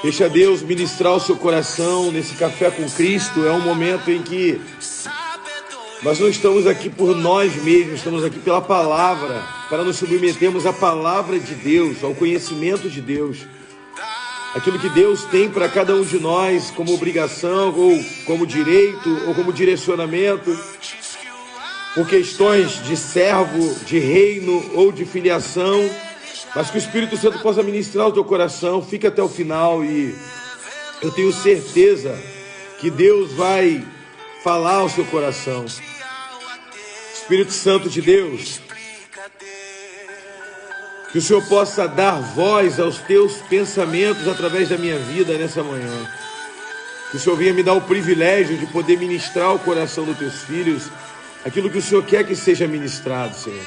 Deixa Deus ministrar o seu coração nesse Café com Cristo. É um momento em que nós não estamos aqui por nós mesmos, estamos aqui pela palavra, para nos submetermos à palavra de Deus, ao conhecimento de Deus. Aquilo que Deus tem para cada um de nós como obrigação, ou como direito, ou como direcionamento, por questões de servo, de reino ou de filiação, mas que o Espírito Santo possa ministrar o teu coração. Fica até o final e eu tenho certeza que Deus vai falar ao seu coração. Espírito Santo de Deus, que o Senhor possa dar voz aos teus pensamentos através da minha vida nessa manhã. Que o Senhor venha me dar o privilégio de poder ministrar o coração dos teus filhos, aquilo que o Senhor quer que seja ministrado, Senhor.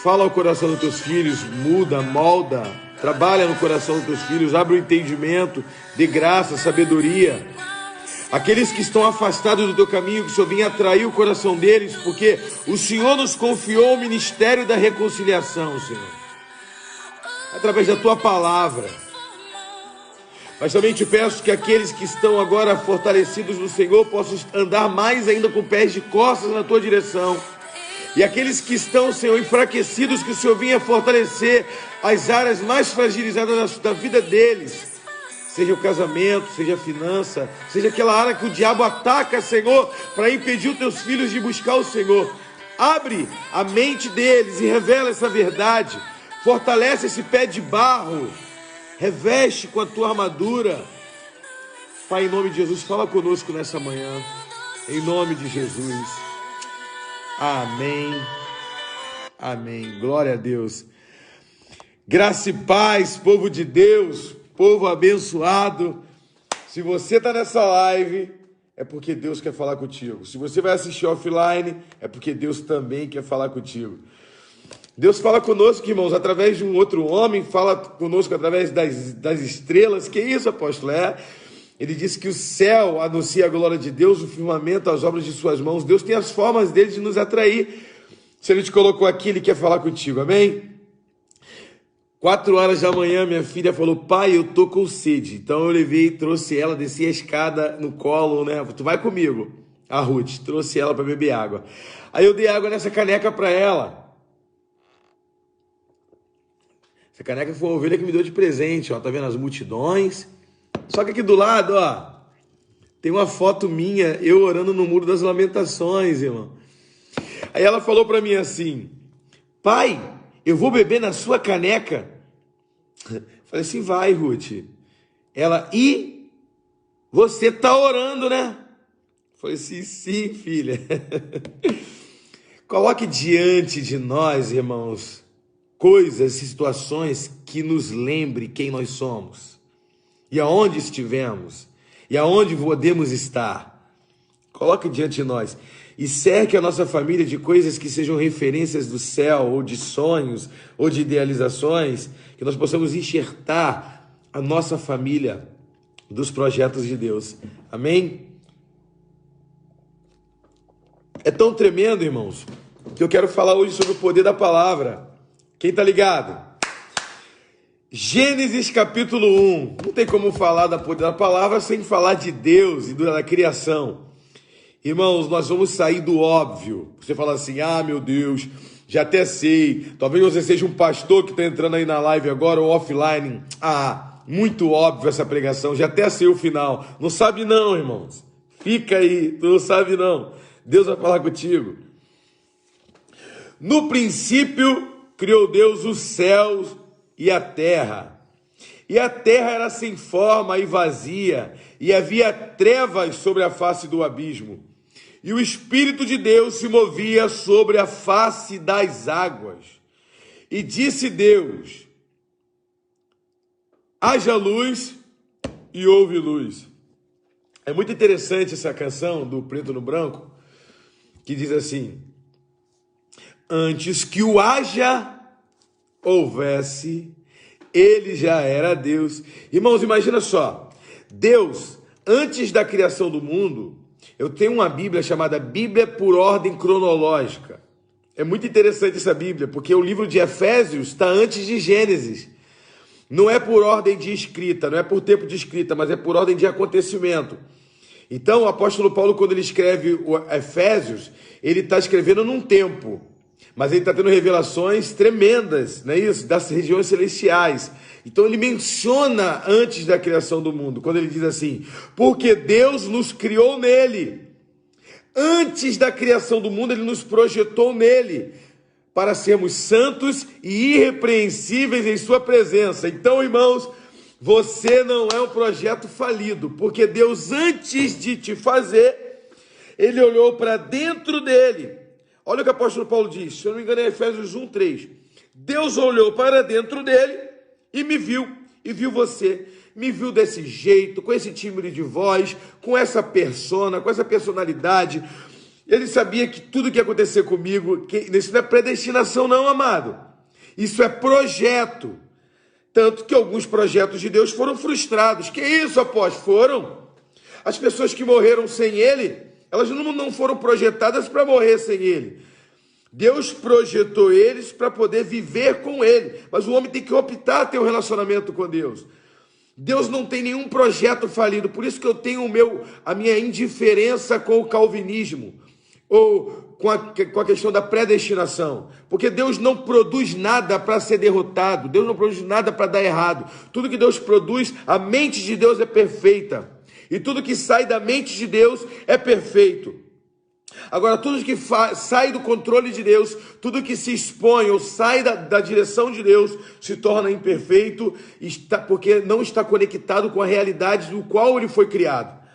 Fala ao coração dos teus filhos, muda, molda, trabalha no coração dos teus filhos, abre o entendimento, dê graça, sabedoria. Aqueles que estão afastados do teu caminho, que o Senhor venha atrair o coração deles, porque o Senhor nos confiou o ministério da reconciliação, Senhor, através da tua palavra. Mas também te peço que aqueles que estão agora fortalecidos no Senhor possam andar mais ainda com pés de costas na tua direção. E aqueles que estão, Senhor, enfraquecidos, que o Senhor venha fortalecer as áreas mais fragilizadas da vida deles. Seja o casamento, seja a finança, seja aquela área que o diabo ataca, Senhor, para impedir os teus filhos de buscar o Senhor. Abre a mente deles e revela essa verdade. Fortalece esse pé de barro. Reveste com a tua armadura. Pai, em nome de Jesus, fala conosco nessa manhã. Em nome de Jesus. Amém. Amém. Glória a Deus. Graça e paz, povo de Deus, povo abençoado. Se você está nessa live, é porque Deus quer falar contigo. Se você vai assistir offline, é porque Deus também quer falar contigo. Deus fala conosco, irmãos, através de um outro homem, fala conosco através das estrelas. Que isso, apóstolo? Ele disse que o céu anuncia a glória de Deus, o firmamento, as obras de suas mãos. Deus tem as formas dele de nos atrair. Se ele te colocou aqui, ele quer falar contigo, amém? 4 horas da manhã, minha filha falou: pai, eu tô com sede. Então eu levei, trouxe ela, desci a escada no colo, né? Tu vai comigo. A Ruth, trouxe ela para beber água. Aí eu dei água nessa caneca para ela. Essa caneca foi uma ovelha que me deu de presente, ó. Tá vendo as multidões? Só que aqui do lado, ó, tem uma foto minha, eu orando no Muro das Lamentações, irmão. Aí ela falou para mim assim: pai, eu vou beber na sua caneca? Falei assim: vai, Ruth. Ela: e você tá orando, né? Falei assim: sim, filha. Coloque diante de nós, irmãos, coisas, situações que nos lembre quem nós somos. E aonde estivemos, e aonde podemos estar. Coloque diante de nós. E cerque a nossa família de coisas que sejam referências do céu, ou de sonhos, ou de idealizações, que nós possamos enxertar a nossa família dos projetos de Deus. Amém? É tão tremendo, irmãos, que eu quero falar hoje sobre o poder da palavra. Quem tá ligado? Gênesis capítulo 1. Não tem como falar da poder da palavra sem falar de Deus e da criação. Irmãos, nós vamos sair do óbvio. Você fala assim: ah, meu Deus, já até sei. Talvez você seja um pastor que está entrando aí na live agora ou offline. Ah, muito óbvio essa pregação, já até sei o final. Não sabe não, irmãos. Fica aí, tu não sabe não. Deus vai falar contigo. No princípio, criou Deus os céus e a terra. E a terra era sem forma e vazia, e havia trevas sobre a face do abismo. E o Espírito de Deus se movia sobre a face das águas. E disse Deus: haja luz, e houve luz. É muito interessante essa canção do Preto no Branco, que diz assim: antes que o haja houvesse, ele já era Deus. Irmãos, imagina só, Deus, antes da criação do mundo, eu tenho uma Bíblia chamada Bíblia por Ordem Cronológica. É muito interessante essa Bíblia, porque o livro de Efésios está antes de Gênesis. Não é por ordem de escrita, não é por tempo de escrita, mas é por ordem de acontecimento. Então, o apóstolo Paulo, quando ele escreve o Efésios, ele está escrevendo num tempo, mas ele está tendo revelações tremendas, não é isso? Das regiões celestiais. Então, ele menciona antes da criação do mundo, quando ele diz assim, porque Deus nos criou nele. Antes da criação do mundo, ele nos projetou nele, para sermos santos e irrepreensíveis em sua presença. Então, irmãos, você não é um projeto falido, porque Deus, antes de te fazer, ele olhou para dentro dele. Olha o que o apóstolo Paulo diz, se eu não me engano é Efésios 1:3. Deus olhou para dentro dele e me viu, e viu você. Me viu desse jeito, com esse timbre de voz, com essa persona, com essa personalidade. Ele sabia que tudo que ia acontecer comigo, isso não é predestinação não, amado. Isso é projeto. Tanto que alguns projetos de Deus foram frustrados. Que isso, apóstolo? Foram. As pessoas que morreram sem ele, elas não foram projetadas para morrer sem ele. Deus projetou eles para poder viver com ele. Mas o homem tem que optar a ter um relacionamento com Deus. Deus não tem nenhum projeto falido. Por isso que eu tenho a minha indiferença com o calvinismo. Ou com a questão da predestinação, porque Deus não produz nada para ser derrotado, Deus não produz nada para dar errado. Tudo que Deus produz, a mente de Deus é perfeita, e tudo que sai da mente de Deus é perfeito. Agora, tudo que sai do controle de Deus, tudo que se expõe ou sai da direção de Deus, se torna imperfeito, porque não está conectado com a realidade do qual ele foi criado.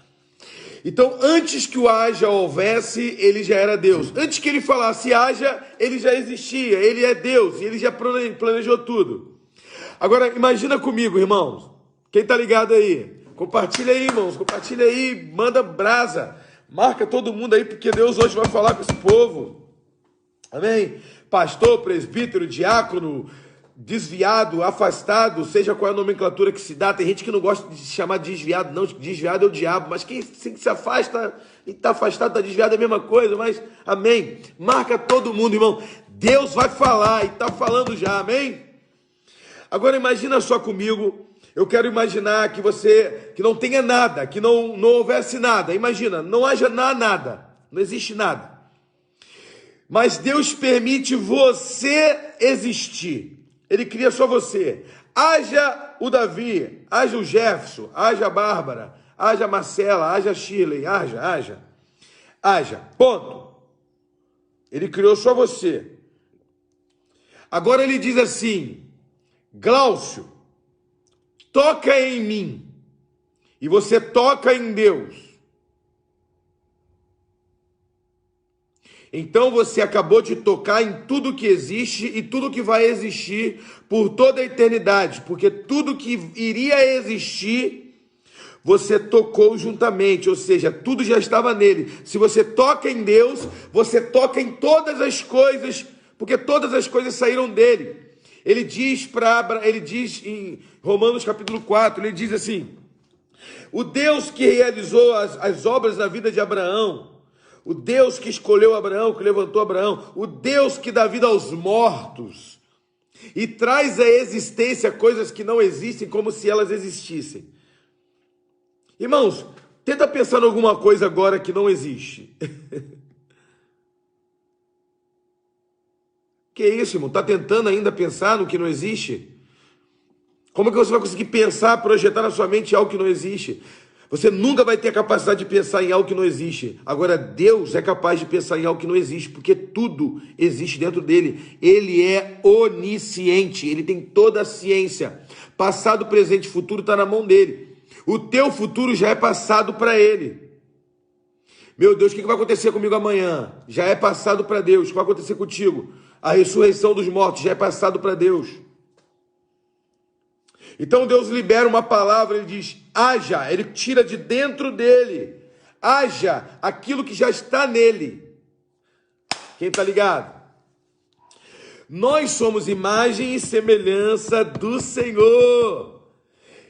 Então, antes que o haja houvesse, ele já era Deus. Antes que ele falasse haja, ele já existia. Ele é Deus, e ele já planejou tudo. Agora, imagina comigo, irmãos. Quem está ligado aí? Compartilha aí, irmãos. Compartilha aí, manda brasa. Marca todo mundo aí, porque Deus hoje vai falar com esse povo. Amém? Pastor, presbítero, diácono, desviado, afastado, seja qual é a nomenclatura que se dá. Tem gente que não gosta de se chamar de desviado, não, desviado é o diabo, mas quem se afasta e está afastado, está desviado é a mesma coisa, mas amém, marca todo mundo, irmão, Deus vai falar e está falando já, amém? Agora imagina só comigo, eu quero imaginar que não tenha nada, que não houvesse nada, imagina, não haja nada, não existe nada, mas Deus permite você existir. Ele cria só você. Haja o Davi, haja o Jefferson, haja a Bárbara, haja a Marcela, haja a Shirley, haja. Ponto. Ele criou só você. Agora ele diz assim, Glaucio, toca em mim. E você toca em Deus. Então você acabou de tocar em tudo que existe e tudo que vai existir por toda a eternidade, porque tudo que iria existir, você tocou juntamente, ou seja, tudo já estava nele. Se você toca em Deus, você toca em todas as coisas, porque todas as coisas saíram dele. Ele diz em Romanos capítulo 4, ele diz assim, o Deus que realizou as obras na vida de Abraão, o Deus que escolheu Abraão, que levantou Abraão, o Deus que dá vida aos mortos e traz à existência coisas que não existem como se elas existissem. Irmãos, tenta pensar em alguma coisa agora que não existe. Que isso, irmão? Está tentando ainda pensar no que não existe? Como é que você vai conseguir pensar, projetar na sua mente algo que não existe? Você nunca vai ter a capacidade de pensar em algo que não existe. Agora, Deus é capaz de pensar em algo que não existe, porque tudo existe dentro dele. Ele é onisciente, ele tem toda a ciência. Passado, presente e futuro está na mão dele. O teu futuro já é passado para ele. Meu Deus, o que vai acontecer comigo amanhã? Já é passado para Deus. O que vai acontecer contigo? A ressurreição dos mortos já é passado para Deus. Então Deus libera uma palavra, ele diz, haja, ele tira de dentro dele, haja aquilo que já está nele. Quem está ligado? Nós somos imagem e semelhança do Senhor.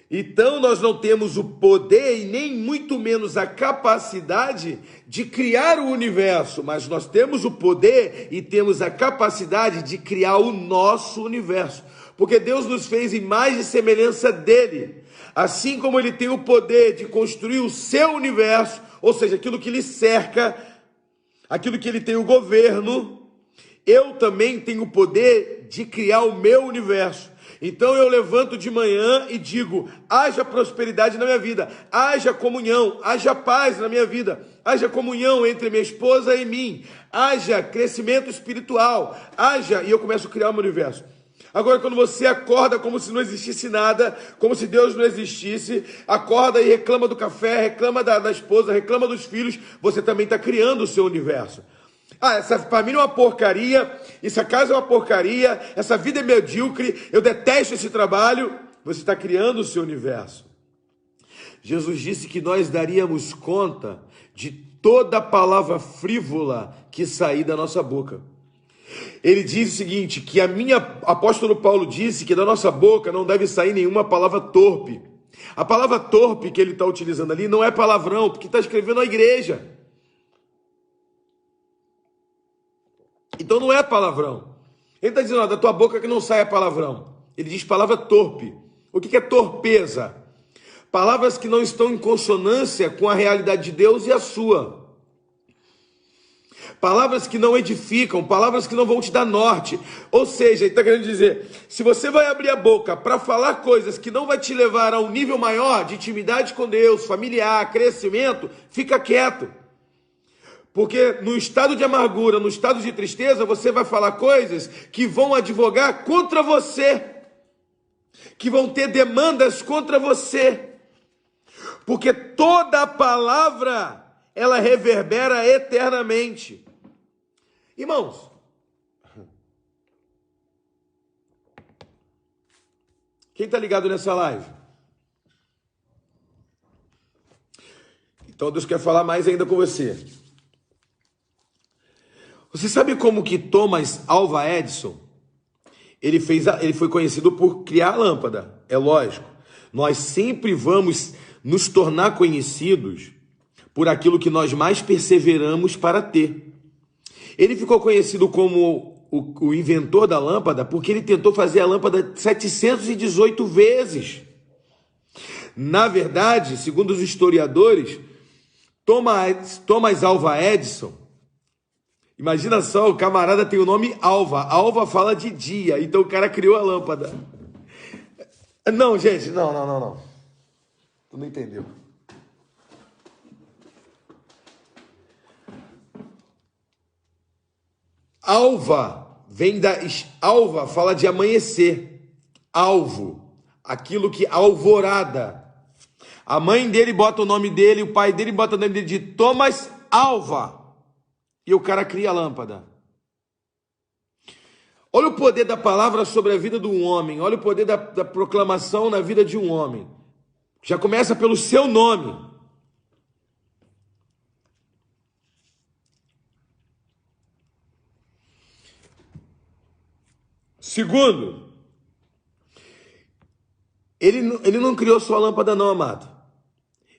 Então nós não temos o poder e nem muito menos a capacidade de criar o universo, mas nós temos o poder e temos a capacidade de criar o nosso universo. Porque Deus nos fez em imagem e semelhança dele. Assim como ele tem o poder de construir o seu universo, ou seja, aquilo que lhe cerca, aquilo que ele tem o governo, eu também tenho o poder de criar o meu universo. Então eu levanto de manhã e digo: haja prosperidade na minha vida, haja comunhão, haja paz na minha vida, haja comunhão entre minha esposa e mim, haja crescimento espiritual, haja, e eu começo a criar o meu universo. Agora, quando você acorda como se não existisse nada, como se Deus não existisse, acorda e reclama do café, reclama da esposa, reclama dos filhos, você também está criando o seu universo. Ah, essa família é uma porcaria, essa casa é uma porcaria, essa vida é medíocre, eu detesto esse trabalho. Você está criando o seu universo. Jesus disse que nós daríamos conta de toda palavra frívola que sair da nossa boca. Ele diz o seguinte, que apóstolo Paulo disse que da nossa boca não deve sair nenhuma palavra torpe. A palavra torpe que ele está utilizando ali não é palavrão, porque está escrevendo a igreja. Então não é palavrão. Ele está dizendo, da tua boca que não saia palavrão. Ele diz palavra torpe. O que é torpeza? Palavras que não estão em consonância com a realidade de Deus e a sua. Palavras que não edificam, palavras que não vão te dar norte. Ou seja, ele está querendo dizer, se você vai abrir a boca para falar coisas que não vai te levar a um nível maior de intimidade com Deus, familiar, crescimento, fica quieto. Porque no estado de amargura, no estado de tristeza, você vai falar coisas que vão advogar contra você, que vão ter demandas contra você. Porque toda palavra, ela reverbera eternamente. Irmãos, quem está ligado nessa live? Então Deus quer falar mais ainda com você. Você sabe como que Thomas Alva Edison, ele foi conhecido por criar a lâmpada? É lógico. Nós sempre vamos nos tornar conhecidos por aquilo que nós mais perseveramos para ter. Ele ficou conhecido como o inventor da lâmpada porque ele tentou fazer a lâmpada 718 vezes. Na verdade, segundo os historiadores, Thomas Alva Edison, imagina só, o camarada tem o nome Alva. Alva fala de dia, então o cara criou a lâmpada. Não, gente, não. Tu não entendeu. Alva, alva fala de amanhecer. Alvo, aquilo que alvorada. A mãe dele bota o nome dele, o pai dele bota o nome dele de Thomas Alva. E o cara cria a lâmpada. Olha o poder da palavra sobre a vida de um homem. Olha o poder da proclamação na vida de um homem. Já começa pelo seu nome. Segundo, ele não criou só a lâmpada não, amado.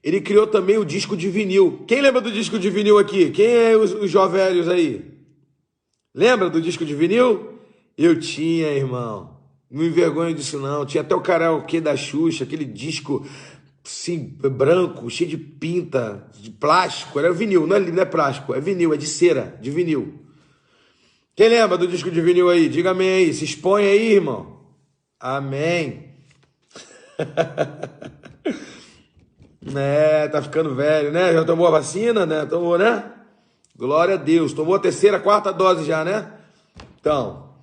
Ele criou também o disco de vinil. Quem lembra do disco de vinil aqui? Quem é os jovelhos aí? Lembra do disco de vinil? Eu tinha, irmão. Não me envergonho disso, não. Tinha até o karaokê da Xuxa, aquele disco assim, branco, cheio de pinta, de plástico. Era vinil, não é plástico, é vinil, é de cera, de vinil. Quem lembra do disco de vinil aí? Diga amém aí. Se expõe aí, irmão. Amém. Tá ficando velho, né? Já tomou a vacina, né? Tomou, né? Glória a Deus. Tomou a terceira, quarta dose já, né? Então,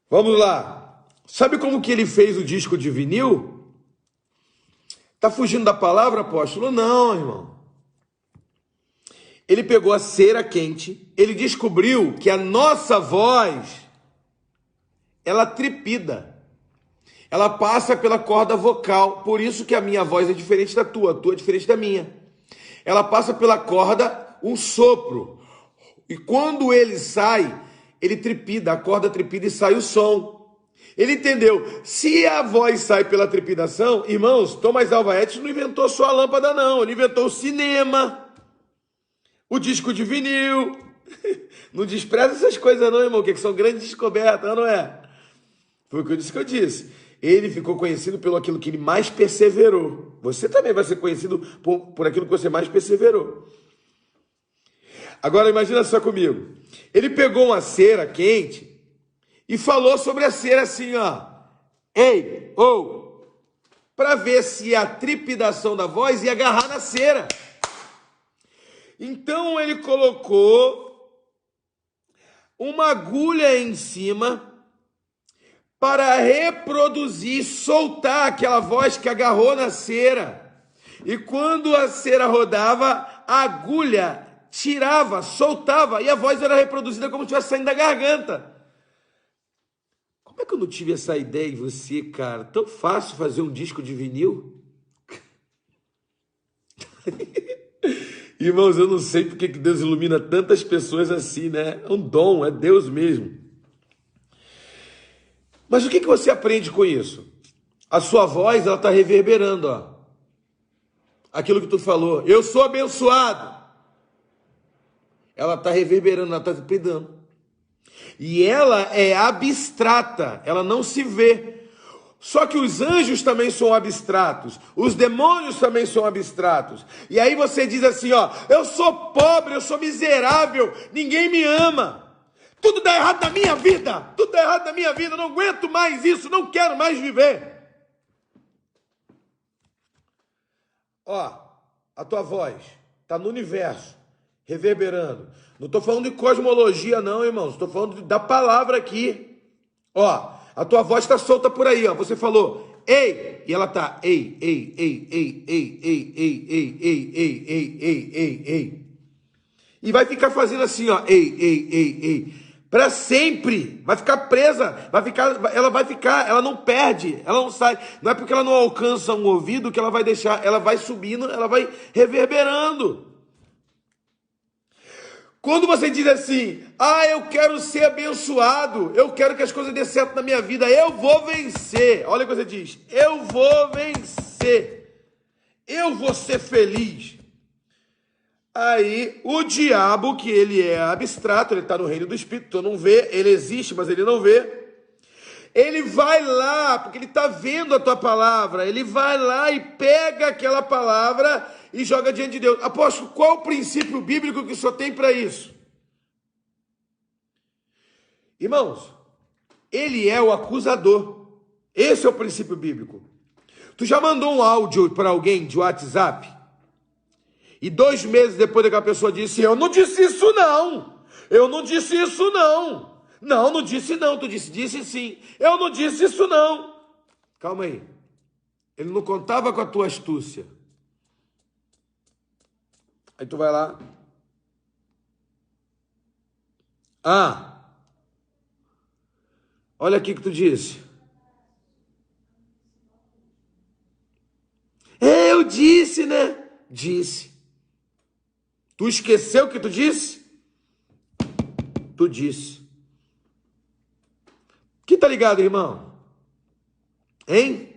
vamos lá. Sabe como que ele fez o disco de vinil? Tá fugindo da palavra, apóstolo? Não, irmão. Ele pegou a cera quente, ele descobriu que a nossa voz, ela trepida. Ela passa pela corda vocal, por isso que a minha voz é diferente da tua, a tua é diferente da minha. Ela passa pela corda, um sopro. E quando ele sai, ele trepida, a corda trepida e sai o som. Ele entendeu, se a voz sai pela trepidação, irmãos, Thomas Alva Edison não inventou só a lâmpada não, ele inventou o cinema, o disco de vinil. Não despreza essas coisas não, irmão, que são grandes descobertas, não é? Foi o que eu disse que eu disse. Ele ficou conhecido pelo aquilo que ele mais perseverou. Você também vai ser conhecido por aquilo que você mais perseverou. Agora imagina só comigo. Ele pegou uma cera quente e falou sobre a cera assim, ó. Ei, ou, para ver se a trepidação da voz ia agarrar na cera. Então ele colocou uma agulha em cima para reproduzir, soltar aquela voz que agarrou na cera. E quando a cera rodava, a agulha tirava, soltava, e a voz era reproduzida como se estivesse saindo da garganta. Como é que eu não tive essa ideia em você, cara? Tão fácil fazer um disco de vinil? Irmãos, eu não sei porque que Deus ilumina tantas pessoas assim, né? É um dom, é Deus mesmo. Mas o que você aprende com isso? A sua voz, ela está reverberando, ó. Aquilo que tu falou. Eu sou abençoado. Ela está reverberando, ela está pedando. E ela é abstrata, ela não se vê. Só que os anjos também são abstratos. Os demônios também são abstratos. E aí você diz assim, ó. Eu sou pobre, eu sou miserável, ninguém me ama. Tudo dá errado na minha vida. Tudo dá errado na minha vida. Não aguento mais isso. Não quero mais viver. Ó, a tua voz está no universo, reverberando. Não estou falando de cosmologia não, irmãos. Estou falando da palavra aqui. Ó, a tua voz está solta por aí, ó. Você falou, ei. E ela está, ei, ei, ei, ei, ei, ei, ei, ei, ei, ei, ei, ei, ei, ei. E vai ficar fazendo assim, ó. Ei, ei, ei, ei. Para sempre, vai ficar presa, ela não perde, ela não sai, não é porque ela não alcança um ouvido que ela vai deixar, ela vai subindo, ela vai reverberando. Quando você diz assim, eu quero ser abençoado, eu quero que as coisas dêem certo na minha vida, eu vou vencer, olha o que você diz, eu vou vencer, eu vou ser feliz. Aí, o diabo, que ele é abstrato, ele está no reino do Espírito, tu não vê, ele existe, mas ele não vê. Ele vai lá, porque ele está vendo a tua palavra, ele vai lá e pega aquela palavra e joga diante de Deus. Apóstolo, qual o princípio bíblico que o senhor tem para isso? Irmãos, ele é o acusador. Esse é o princípio bíblico. Tu já mandou um áudio para alguém de WhatsApp? E 2 meses depois daquela pessoa disse, eu não disse isso não, eu não disse isso não, não disse não, tu disse sim, eu não disse isso não. Calma aí, ele não contava com a tua astúcia. Aí tu vai lá, olha aqui que tu disse. Eu disse, né? Disse. Tu esqueceu o que tu disse? Tu disse. Que tá ligado, irmão? Hein?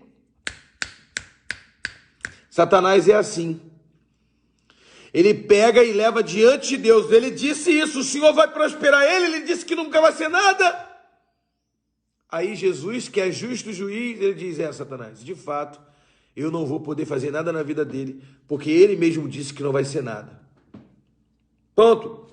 Satanás é assim. Ele pega e leva diante de Deus. Ele disse isso, o Senhor vai prosperar ele disse que nunca vai ser nada. Aí Jesus, que é justo juiz, ele diz, Satanás, de fato, eu não vou poder fazer nada na vida dele, porque ele mesmo disse que não vai ser nada. Ponto.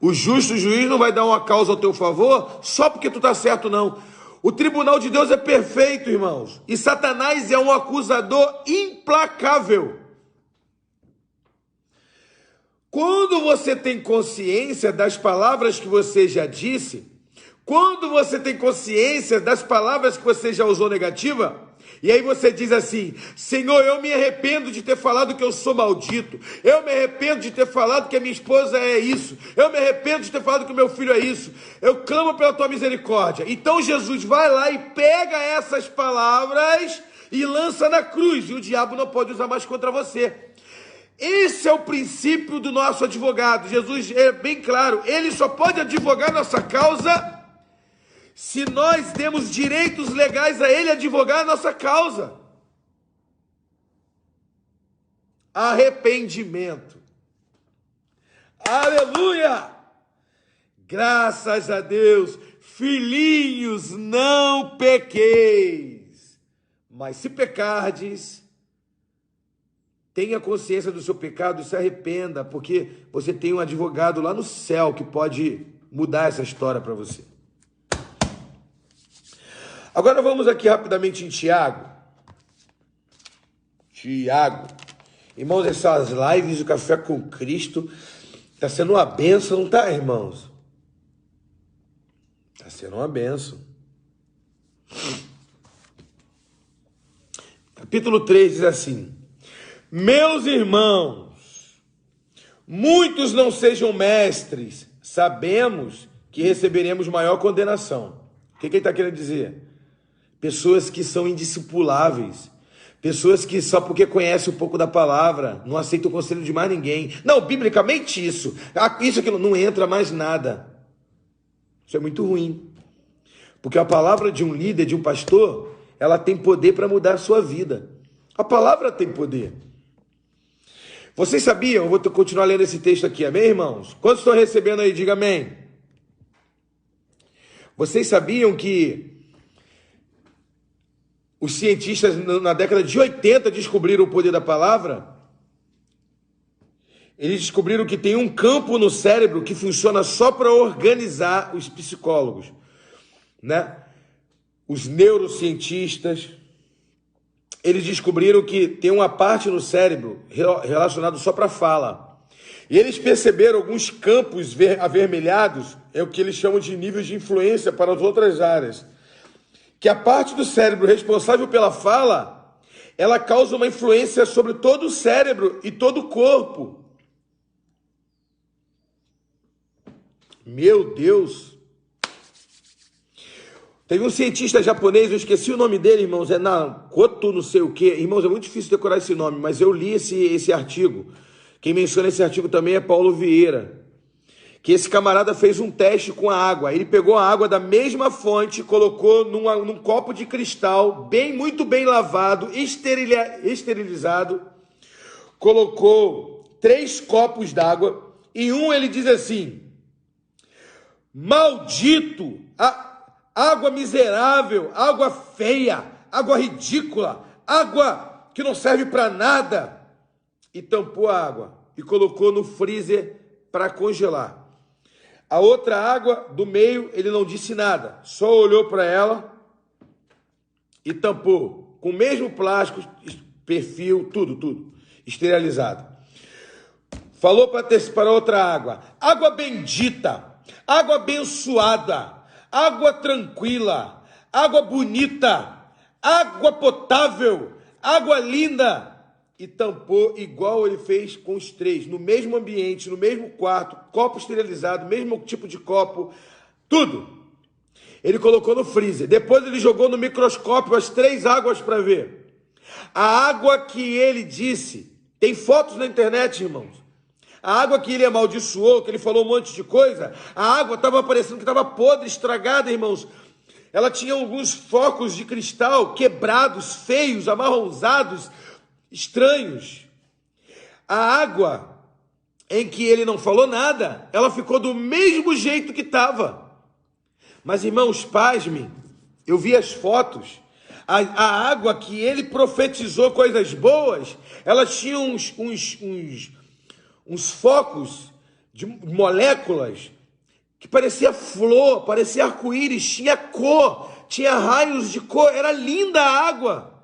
O justo juiz não vai dar uma causa ao teu favor só porque tu tá certo, não. O tribunal de Deus é perfeito, irmãos. E Satanás é um acusador implacável. Quando você tem consciência das palavras que você já disse, quando você tem consciência das palavras que você já usou negativa, e aí você diz assim, Senhor, eu me arrependo de ter falado que eu sou maldito, eu me arrependo de ter falado que a minha esposa é isso, eu me arrependo de ter falado que o meu filho é isso, eu clamo pela tua misericórdia. Então Jesus vai lá e pega essas palavras e lança na cruz, e o diabo não pode usar mais contra você. Esse é o princípio do nosso advogado. Jesus é bem claro, ele só pode advogar nossa causa se nós demos direitos legais a ele advogar a nossa causa. Arrependimento. Aleluia! Graças a Deus. Filhinhos, não pequeis. Mas se pecardes, tenha consciência do seu pecado e se arrependa, porque você tem um advogado lá no céu que pode mudar essa história para você. Agora vamos aqui rapidamente em Tiago. Irmãos, essas lives do Café com Cristo está sendo uma bênção, não está, irmãos? Está sendo uma bênção. Capítulo 3 diz assim: meus irmãos, muitos não sejam mestres, sabemos que receberemos maior condenação. O que ele está querendo dizer? Pessoas que são indiscipuláveis, pessoas que só porque conhecem um pouco da palavra, não aceitam o conselho de mais ninguém. Não, biblicamente isso aquilo, não entra mais nada. Isso é muito ruim. Porque a palavra de um líder, de um pastor, ela tem poder para mudar a sua vida. A palavra tem poder. Vocês sabiam, eu vou continuar lendo esse texto aqui, amém, irmãos? Quantos estão recebendo aí? Diga amém. Vocês sabiam que os cientistas na década de 80 descobriram o poder da palavra? Eles descobriram que tem um campo no cérebro que funciona só para organizar os psicólogos, né? Os neurocientistas, eles descobriram que tem uma parte no cérebro relacionada só para fala. E eles perceberam alguns campos avermelhados, é o que eles chamam de níveis de influência para as outras áreas. Que a parte do cérebro responsável pela fala, ela causa uma influência sobre todo o cérebro e todo o corpo. Meu Deus! Teve um cientista japonês, eu esqueci o nome dele, irmãos, é Nakoto não sei o quê. Irmãos, é muito difícil decorar esse nome, mas eu li esse artigo. Quem menciona esse artigo também é Paulo Vieira. Que esse camarada fez um teste com a água. Ele pegou a água da mesma fonte, colocou num copo de cristal, muito bem lavado, esterilizado. Colocou 3 copos d'água. E ele diz assim: maldito, água miserável, água feia, água ridícula, água que não serve para nada. E tampou a água e colocou no freezer para congelar. A outra água do meio, ele não disse nada, só olhou para ela e tampou, com o mesmo plástico, perfil, tudo, esterilizado. Falou para outra água: água bendita, água abençoada, água tranquila, água bonita, água potável, água linda. E tampou igual ele fez com os 3, no mesmo ambiente, no mesmo quarto, copo esterilizado, mesmo tipo de copo, tudo. Ele colocou no freezer. Depois ele jogou no microscópio as 3 águas para ver. A água que ele disse, tem fotos na internet, irmãos. A água que ele amaldiçoou, que ele falou um monte de coisa, a água estava parecendo que estava podre, estragada, irmãos. Ela tinha alguns focos de cristal quebrados, feios, amarronzados, estranhos. A água em que ele não falou nada, ela ficou do mesmo jeito que estava. Mas, irmãos, pasmem, eu vi as fotos. A água que ele profetizou coisas boas, ela tinha uns focos de moléculas que parecia flor, parecia arco-íris, tinha cor, tinha raios de cor, era linda a água.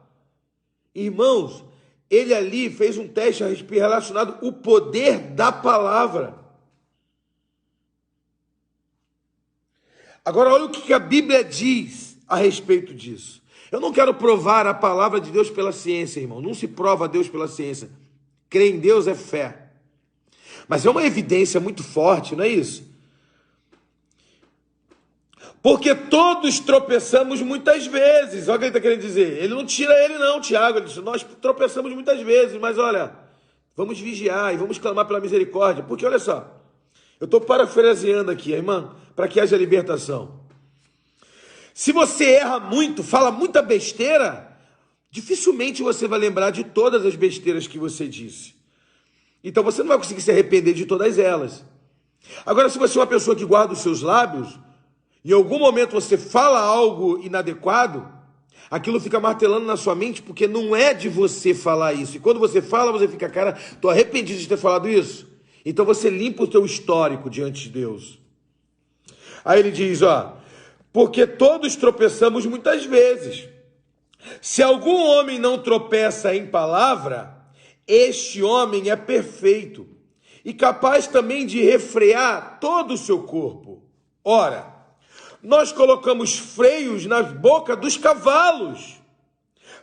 Irmãos, ele ali fez um teste relacionado ao poder da palavra. Agora, olha o que a Bíblia diz a respeito disso. Eu não quero provar a palavra de Deus pela ciência, irmão. Não se prova a Deus pela ciência. Crer em Deus é fé. Mas é uma evidência muito forte, não é isso? Porque todos tropeçamos muitas vezes. Olha o que ele está querendo dizer. Ele não tira ele não, Tiago. Ele diz, nós tropeçamos muitas vezes, mas olha, vamos vigiar e vamos clamar pela misericórdia. Porque olha só, eu estou parafraseando aqui, irmã, para que haja libertação. Se você erra muito, fala muita besteira, dificilmente você vai lembrar de todas as besteiras que você disse. Então você não vai conseguir se arrepender de todas elas. Agora, se você é uma pessoa que guarda os seus lábios, em algum momento você fala algo inadequado, aquilo fica martelando na sua mente, porque não é de você falar isso. E quando você fala, você fica, cara, estou arrependido de ter falado isso. Então você limpa o teu histórico diante de Deus. Aí ele diz, porque todos tropeçamos muitas vezes. Se algum homem não tropeça em palavra, este homem é perfeito e capaz também de refrear todo o seu corpo. Ora, nós colocamos freios na boca dos cavalos,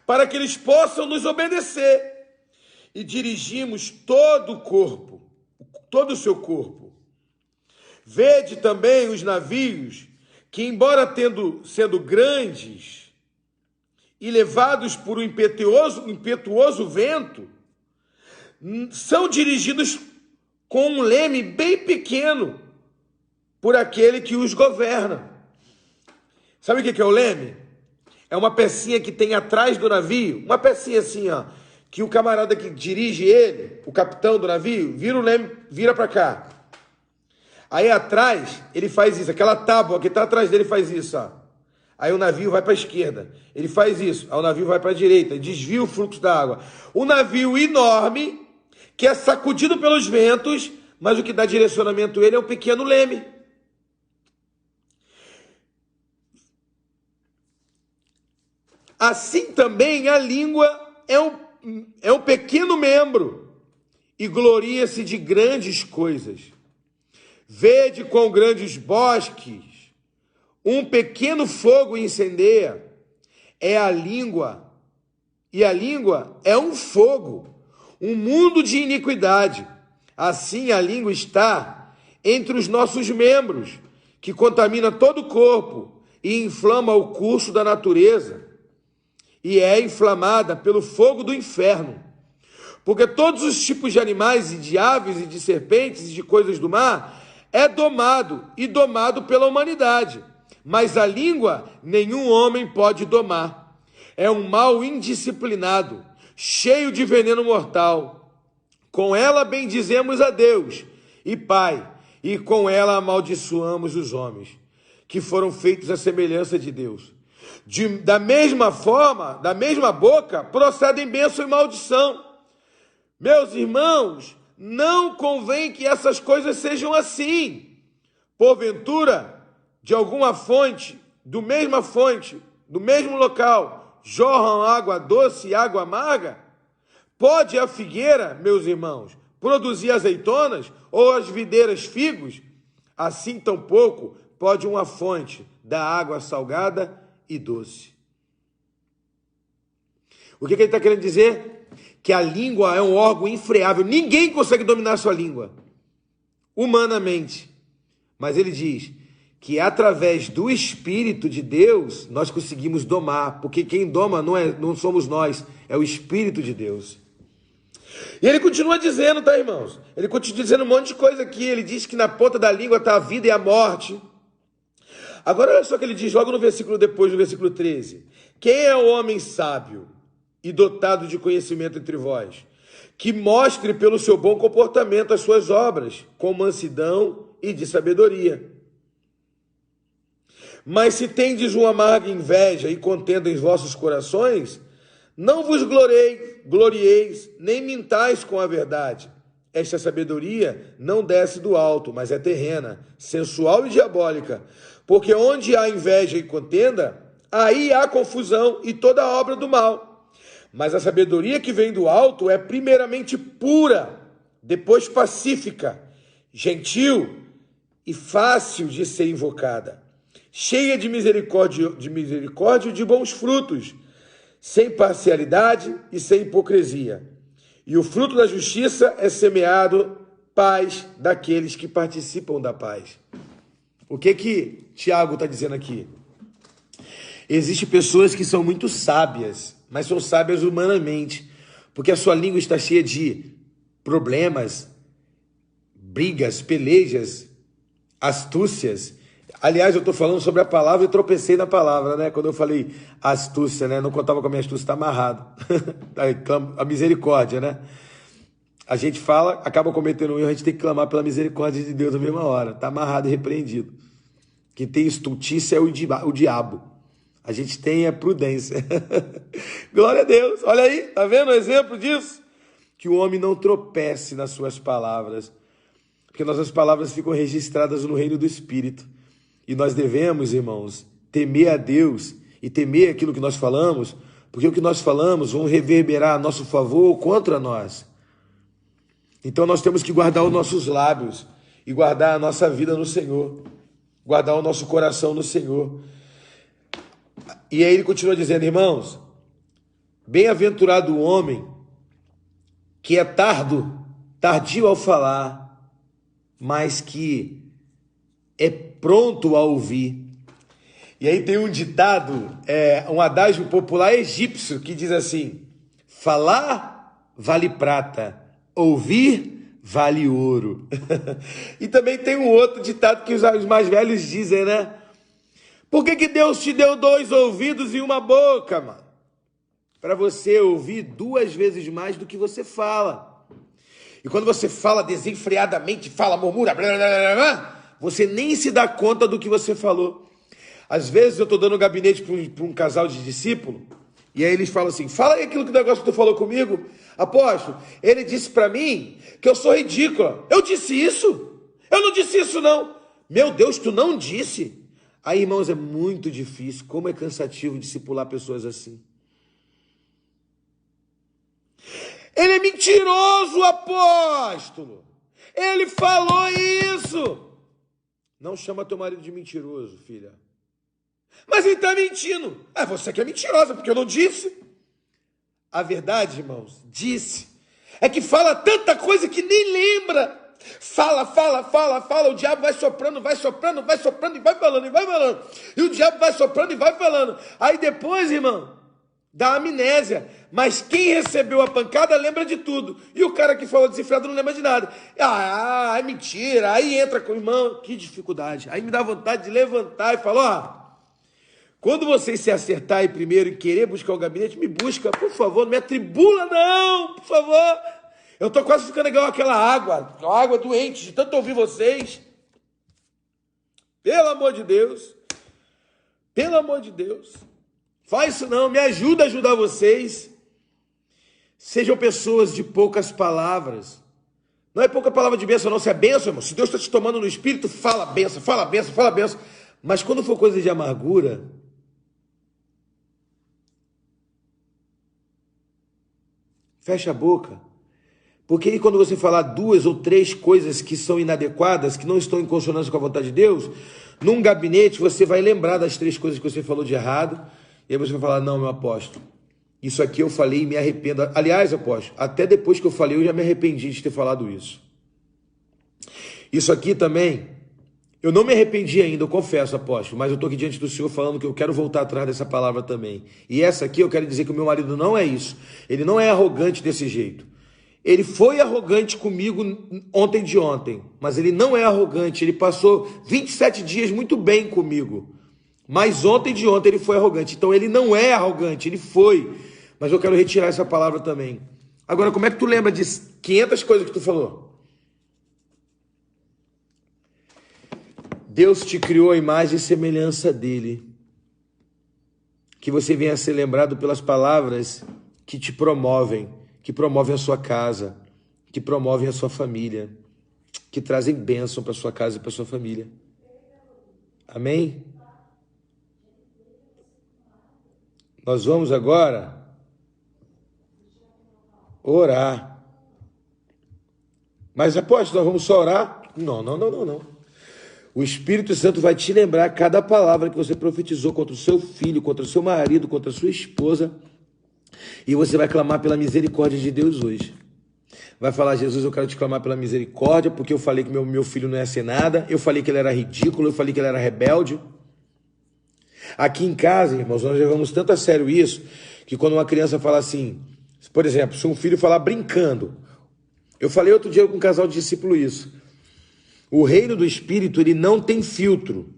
para que eles possam nos obedecer, e dirigimos todo o corpo, todo o seu corpo. Vede também os navios, que embora sendo grandes e levados por um impetuoso vento, são dirigidos com um leme bem pequeno por aquele que os governa. Sabe o que é o leme? É uma pecinha que tem atrás do navio, uma pecinha assim, que o camarada que dirige ele, o capitão do navio, vira o leme, vira para cá. Aí atrás, ele faz isso, aquela tábua que está atrás dele faz isso, Aí o navio vai para a esquerda, ele faz isso, aí o navio vai para a direita, desvia o fluxo da água. Um navio enorme, que é sacudido pelos ventos, mas o que dá direcionamento a ele é um pequeno leme. Assim também a língua é um pequeno membro e gloria-se de grandes coisas. Vede quão grandes bosques um pequeno fogo incendeia. É a língua, e a língua é um fogo, um mundo de iniquidade. Assim a língua está entre os nossos membros, que contamina todo o corpo e inflama o curso da natureza, e é inflamada pelo fogo do inferno. Porque todos os tipos de animais e de aves e de serpentes e de coisas do mar é domado pela humanidade. Mas a língua nenhum homem pode domar. É um mal indisciplinado, cheio de veneno mortal. Com ela bendizemos a Deus e Pai, e com ela amaldiçoamos os homens, que foram feitos à semelhança de Deus. Da mesma forma, da mesma boca, procedem bênção e maldição. Meus irmãos, não convém que essas coisas sejam assim. Porventura, de alguma fonte, do mesmo local, jorram água doce e água amarga? Pode a figueira, meus irmãos, produzir azeitonas, ou as videiras figos? Assim tampouco pode uma fonte dar água salgada e doce. O que ele está querendo dizer? Que a língua é um órgão infreável. Ninguém consegue dominar a sua língua, humanamente. Mas ele diz que através do Espírito de Deus, nós conseguimos domar. Porque quem doma não somos nós, é o Espírito de Deus. E ele continua dizendo, tá, irmãos? Ele continua dizendo um monte de coisa aqui. Ele diz que na ponta da língua está a vida e a morte. Agora olha só o que ele diz logo no versículo depois, no versículo 13. Quem é o homem sábio e dotado de conhecimento entre vós? Que mostre pelo seu bom comportamento as suas obras, com mansidão e de sabedoria. Mas se tendes uma amarga inveja e contenda em vossos corações, não vos glorieis, nem mintais com a verdade. Esta sabedoria não desce do alto, mas é terrena, sensual e diabólica. Porque onde há inveja e contenda, aí há confusão e toda obra do mal. Mas a sabedoria que vem do alto é primeiramente pura, depois pacífica, gentil e fácil de ser invocada, cheia de misericórdia e de bons frutos, sem parcialidade e sem hipocrisia. E o fruto da justiça é semeado paz daqueles que participam da paz. O que Tiago está dizendo aqui? Existem pessoas que são muito sábias, mas são sábias humanamente, porque a sua língua está cheia de problemas, brigas, pelejas, astúcias. Aliás, eu estou falando sobre a palavra e tropecei na palavra, né? Quando eu falei astúcia, né? Não contava com a minha astúcia, está amarrado. A misericórdia, né? A gente fala, acaba cometendo um erro, a gente tem que clamar pela misericórdia de Deus na mesma hora. Está amarrado e repreendido. Quem tem estultícia é o diabo. A gente tem a prudência. Glória a Deus. Olha aí, tá vendo o exemplo disso? Que o homem não tropece nas suas palavras, porque nossas palavras ficam registradas no reino do Espírito. E nós devemos, irmãos, temer a Deus e temer aquilo que nós falamos, porque o que nós falamos vão reverberar a nosso favor ou contra nós. Então nós temos que guardar os nossos lábios e guardar a nossa vida no Senhor, guardar o nosso coração no Senhor. E aí ele continua dizendo, irmãos, bem-aventurado o homem que é tardio ao falar, mas que é pronto a ouvir. E aí tem um ditado, um adágio popular egípcio que diz assim, falar vale prata, ouvir vale ouro. E também tem um outro ditado que os mais velhos dizem, né? Por que Deus te deu 2 ouvidos e uma boca, mano? Para você ouvir 2 vezes mais do que você fala. E quando você fala desenfreadamente, murmura, blá, blá, blá, blá, você nem se dá conta do que você falou. Às vezes eu estou dando um gabinete para um casal de discípulo, e aí eles falam assim, fala aí aquilo que o negócio que tu falou comigo. Apóstolo, ele disse para mim que eu sou ridícula. Eu disse isso? Eu não disse isso não. Meu Deus, tu não disse? Aí, irmãos, é muito difícil, como é cansativo discipular pessoas assim. Ele é mentiroso, apóstolo. Ele falou isso. Não chama teu marido de mentiroso, filha. Mas ele está mentindo. Você que é mentirosa, porque eu não disse. A verdade, irmãos, disse. É que fala tanta coisa que nem lembra. Fala. O diabo vai soprando e vai falando. E o diabo vai soprando e vai falando. Aí depois, irmão, dá amnésia. Mas quem recebeu a pancada lembra de tudo. E o cara que falou desenfreado não lembra de nada. É mentira. Aí entra com o irmão. Que dificuldade. Aí me dá vontade de levantar e falar, quando vocês se acertarem primeiro e querer buscar o gabinete, me busca, por favor, não me atribula não, por favor. Eu estou quase ficando igual aquela água doente, de tanto ouvir vocês. Pelo amor de Deus. Faz isso não, me ajuda a ajudar vocês. Sejam pessoas de poucas palavras. Não é pouca palavra de bênção não, se é bênção, irmão. Se Deus está te tomando no espírito, fala bênção. Mas quando for coisa de amargura, fecha a boca. Porque aí quando você falar 2 ou 3 coisas que são inadequadas, que não estão em consonância com a vontade de Deus, num gabinete você vai lembrar das 3 coisas que você falou de errado, e aí você vai falar, não, meu apóstolo, isso aqui eu falei e me arrependo. Aliás, apóstolo, até depois que eu falei, eu já me arrependi de ter falado isso. Isso aqui também, eu não me arrependi ainda, eu confesso, apóstolo, mas eu estou aqui diante do Senhor falando que eu quero voltar atrás dessa palavra também. E essa aqui eu quero dizer que o meu marido não é isso. Ele não é arrogante desse jeito. Ele foi arrogante comigo ontem, mas ele não é arrogante. Ele passou 27 dias muito bem comigo. Mas ontem ele foi arrogante. Então ele não é arrogante, ele foi. Mas eu quero retirar essa palavra também. Agora, como é que tu lembra de 500 coisas que tu falou? Deus te criou a imagem e semelhança dele. Que você venha a ser lembrado pelas palavras que te promovem, que promovem a sua casa, que promovem a sua família, que trazem bênção para a sua casa e para a sua família. Amém? Nós vamos agora orar. Mas, apóstolo, nós vamos só orar? Não. O Espírito Santo vai te lembrar cada palavra que você profetizou contra o seu filho, contra o seu marido, contra a sua esposa. E você vai clamar pela misericórdia de Deus hoje. Vai falar, Jesus, eu quero te clamar pela misericórdia, porque eu falei que meu filho não ia ser nada, eu falei que ele era ridículo, eu falei que ele era rebelde. Aqui em casa, irmãos, nós levamos tanto a sério isso, que quando uma criança fala assim, por exemplo, se um filho falar brincando, eu falei outro dia com um casal de discípulo isso, o reino do Espírito, ele não tem filtro.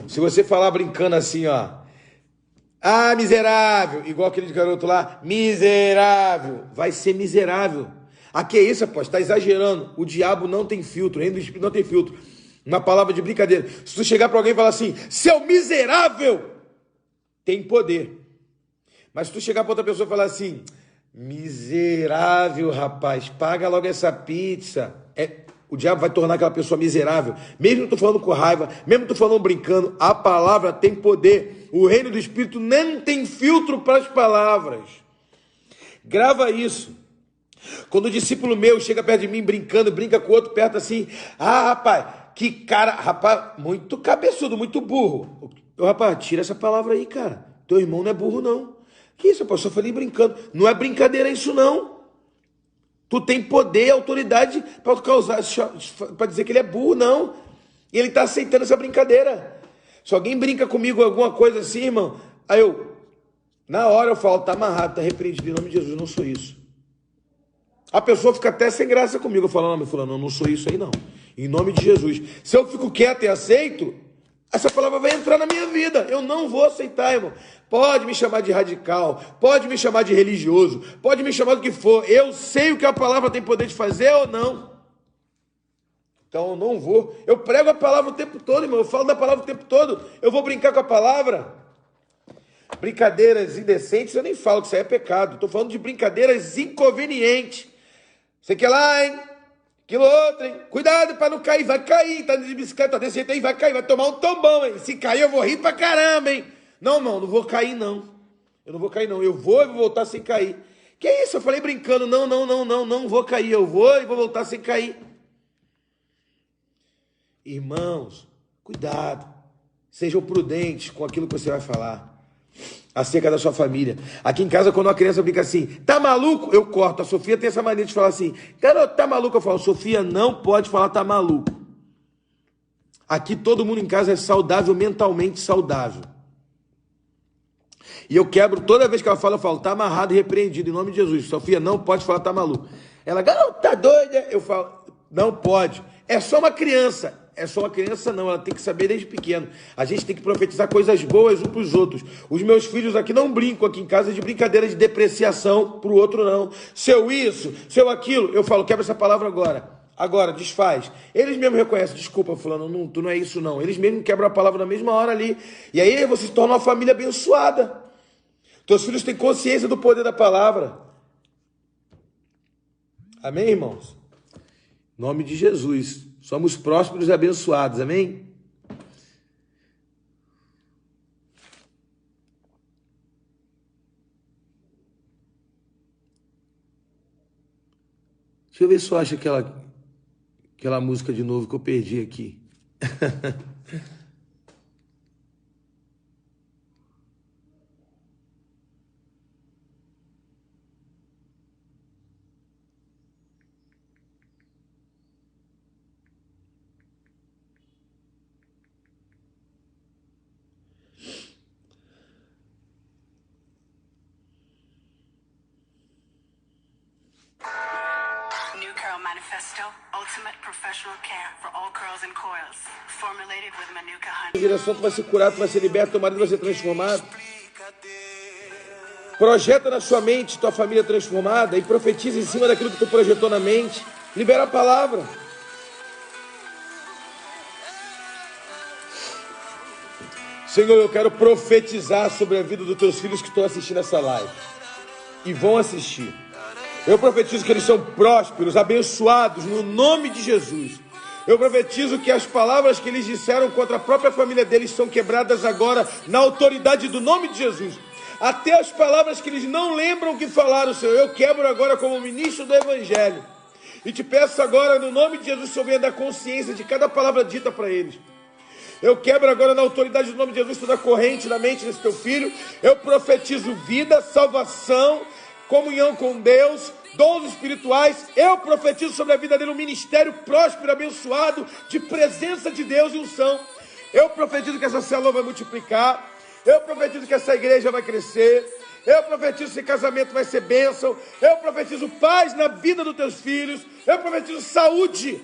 Se você falar brincando assim, ó, Ah, miserável. Igual aquele garoto lá. Miserável. Vai ser miserável. Aqui é isso, apóstolo. Está exagerando. O diabo não tem filtro. O reino do Espírito não tem filtro. Uma palavra de brincadeira. Se tu chegar para alguém e falar assim, seu miserável, tem poder. Mas se tu chegar para outra pessoa e falar assim, miserável, rapaz, paga logo essa pizza. O diabo vai tornar aquela pessoa miserável. Mesmo tu falando com raiva, mesmo tu falando brincando, a palavra tem poder. O reino do Espírito não tem filtro para as palavras. Grava isso. Quando o discípulo meu chega perto de mim brincando, brinca com o outro perto assim, rapaz, que cara, rapaz, muito cabeçudo, muito burro. Rapaz, tira essa palavra aí, cara. Teu irmão não é burro, não. Que isso, rapaz? Eu só falei brincando. Não é brincadeira isso, não. Tu tem poder e autoridade para causar, para dizer que ele é burro, não. E ele está aceitando essa brincadeira. Se alguém brinca comigo alguma coisa assim, irmão, aí na hora eu falo, tá amarrado, tá repreendido, em nome de Jesus, não sou isso. A pessoa fica até sem graça comigo. Eu falo, não sou isso aí, não. Em nome de Jesus. Se eu fico quieto e aceito, essa palavra vai entrar na minha vida. Eu não vou aceitar, irmão. Pode me chamar de radical, pode me chamar de religioso, pode me chamar do que for. Eu sei o que a palavra tem poder de fazer ou não. Então eu não vou. Eu prego a palavra o tempo todo, irmão. Eu falo da palavra o tempo todo. Eu vou brincar com a palavra. Brincadeiras indecentes, eu nem falo que isso aí é pecado. Estou falando de brincadeiras inconvenientes. Você quer lá, hein? Aquilo outro, hein? Cuidado para não cair. Vai cair. Tá de bicicleta desse jeito aí, vai cair. Vai tomar um tombão, hein? Se cair, eu vou rir pra caramba, hein? Não, irmão, não vou cair, não. Eu não vou cair, não. Eu vou e vou voltar sem cair. Que isso? Eu falei brincando. Não vou cair. Eu vou e vou voltar sem cair. Irmãos, cuidado. Sejam prudentes com aquilo que você vai falar acerca da sua família. Aqui em casa, quando uma criança brinca assim, tá maluco? Eu corto. A Sofia tem essa mania de falar assim, garoto, tá maluco? Eu falo, Sofia, não pode falar tá maluco. Aqui todo mundo em casa é saudável, mentalmente saudável. E eu quebro, toda vez que ela fala, eu falo, tá amarrado e repreendido, em nome de Jesus. Sofia, não pode falar tá maluco. Ela, garoto, tá doida? Eu falo, não pode. É só uma criança. É só uma criança, não. Ela tem que saber desde pequeno. A gente tem que profetizar coisas boas uns para os outros. Os meus filhos aqui não brincam aqui em casa de brincadeira de depreciação para o outro, não. Seu isso, seu aquilo. Eu falo, quebra essa palavra agora. Agora, desfaz. Eles mesmos reconhecem, desculpa, fulano, não, tu não é isso, não. Eles mesmos quebram a palavra na mesma hora ali. E aí você se torna uma família abençoada. Teus filhos têm consciência do poder da palavra. Amém, irmãos? Em nome de Jesus. Somos prósperos e abençoados, amém? Deixa eu ver se eu acho aquela música de novo que eu perdi aqui. A direção, tu vai ser curado, tu vai ser liberto, teu marido vai ser transformado. Projeta na sua mente tua família transformada e profetiza em cima daquilo que tu projetou na mente. Libera a palavra. Senhor, eu quero profetizar sobre a vida dos teus filhos que estão assistindo essa live e vão assistir. Eu profetizo que eles são prósperos, abençoados, no nome de Jesus. Eu profetizo que as palavras que eles disseram contra a própria família deles são quebradas agora na autoridade do nome de Jesus. Até as palavras que eles não lembram que falaram, Senhor, eu quebro agora como ministro do Evangelho. E te peço agora, no nome de Jesus, Senhor, venha dar consciência de cada palavra dita para eles. Eu quebro agora na autoridade do nome de Jesus toda a corrente na mente desse teu filho. Eu profetizo vida, salvação, comunhão com Deus, dons espirituais. Eu profetizo sobre a vida dele um ministério próspero, abençoado, de presença de Deus e unção. Eu profetizo que essa célula vai multiplicar. Eu profetizo que essa igreja vai crescer. Eu profetizo que esse casamento vai ser bênção. Eu profetizo paz na vida dos teus filhos. Eu profetizo saúde,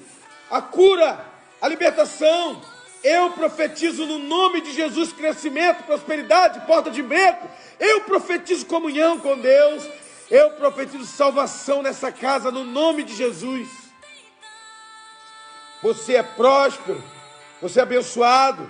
a cura, a libertação. Eu profetizo no nome de Jesus crescimento, prosperidade, porta de emprego. Eu profetizo comunhão com Deus. Eu profetizo salvação nessa casa no nome de Jesus. Você é próspero, você é abençoado,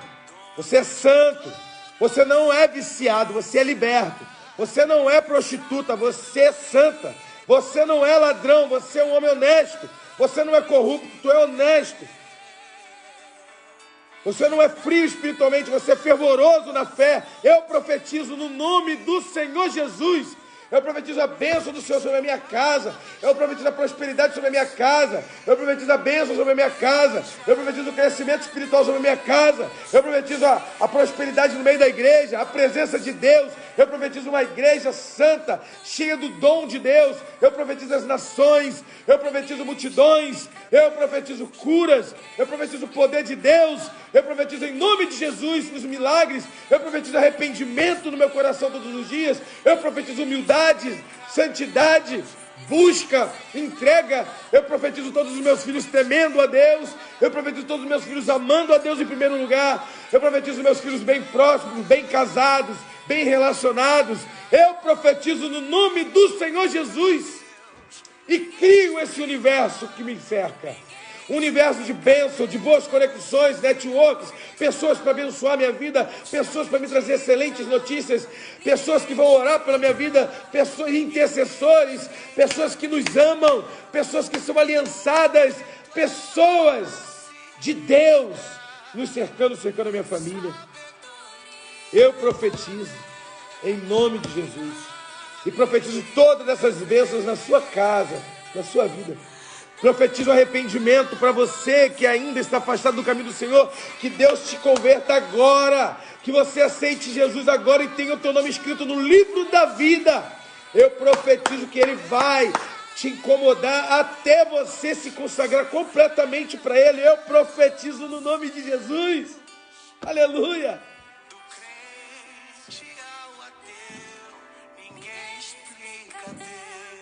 você é santo, você não é viciado, você é liberto. Você não é prostituta, você é santa. Você não é ladrão, você é um homem honesto. Você não é corrupto, tu é honesto. Você não é frio espiritualmente, você é fervoroso na fé. Eu profetizo no nome do Senhor Jesus. Eu profetizo a bênção do Senhor sobre a minha casa. Eu profetizo a prosperidade sobre a minha casa. Eu profetizo a bênção sobre a minha casa. Eu profetizo o crescimento espiritual sobre a minha casa. Eu profetizo a prosperidade no meio da igreja, a presença de Deus. Eu profetizo uma igreja santa, cheia do dom de Deus. Eu profetizo as nações. Eu profetizo multidões. Eu profetizo curas. Eu profetizo o poder de Deus. Eu profetizo em nome de Jesus os milagres. Eu profetizo arrependimento no meu coração todos os dias. Eu profetizo humildade, santidade, busca, entrega. Eu profetizo todos os meus filhos temendo a Deus. Eu profetizo todos os meus filhos amando a Deus em primeiro lugar. Eu profetizo meus filhos bem próximos, bem casados, bem relacionados. Eu profetizo no nome do Senhor Jesus e crio esse universo que me cerca. Um universo de bênção, de boas conexões, networks, pessoas para abençoar minha vida, pessoas para me trazer excelentes notícias, pessoas que vão orar pela minha vida, pessoas intercessores, pessoas que nos amam, pessoas que são aliançadas, pessoas de Deus nos cercando a minha família. Eu profetizo em nome de Jesus e profetizo todas essas bênçãos na sua casa, na sua vida. Profetizo arrependimento para você que ainda está afastado do caminho do Senhor. Que Deus te converta agora. Que você aceite Jesus agora e tenha o teu nome escrito no livro da vida. Eu profetizo que Ele vai te incomodar até você se consagrar completamente para Ele. Eu profetizo no nome de Jesus. Aleluia.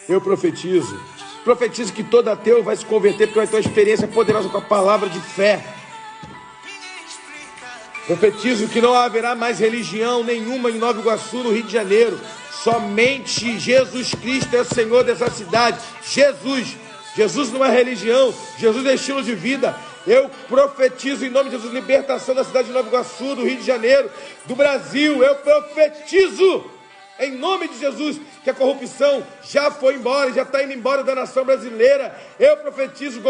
Eu profetizo que todo ateu vai se converter, porque vai ter uma experiência poderosa com a palavra de fé. Profetizo que não haverá mais religião nenhuma em Nova Iguaçu, no Rio de Janeiro. Somente Jesus Cristo é o Senhor dessa cidade. Jesus não é religião, Jesus é estilo de vida. Eu profetizo em nome de Jesus libertação da cidade de Nova Iguaçu, do Rio de Janeiro, do Brasil. Eu profetizo em nome de Jesus que a corrupção já foi embora, já está indo embora da nação brasileira. Eu profetizo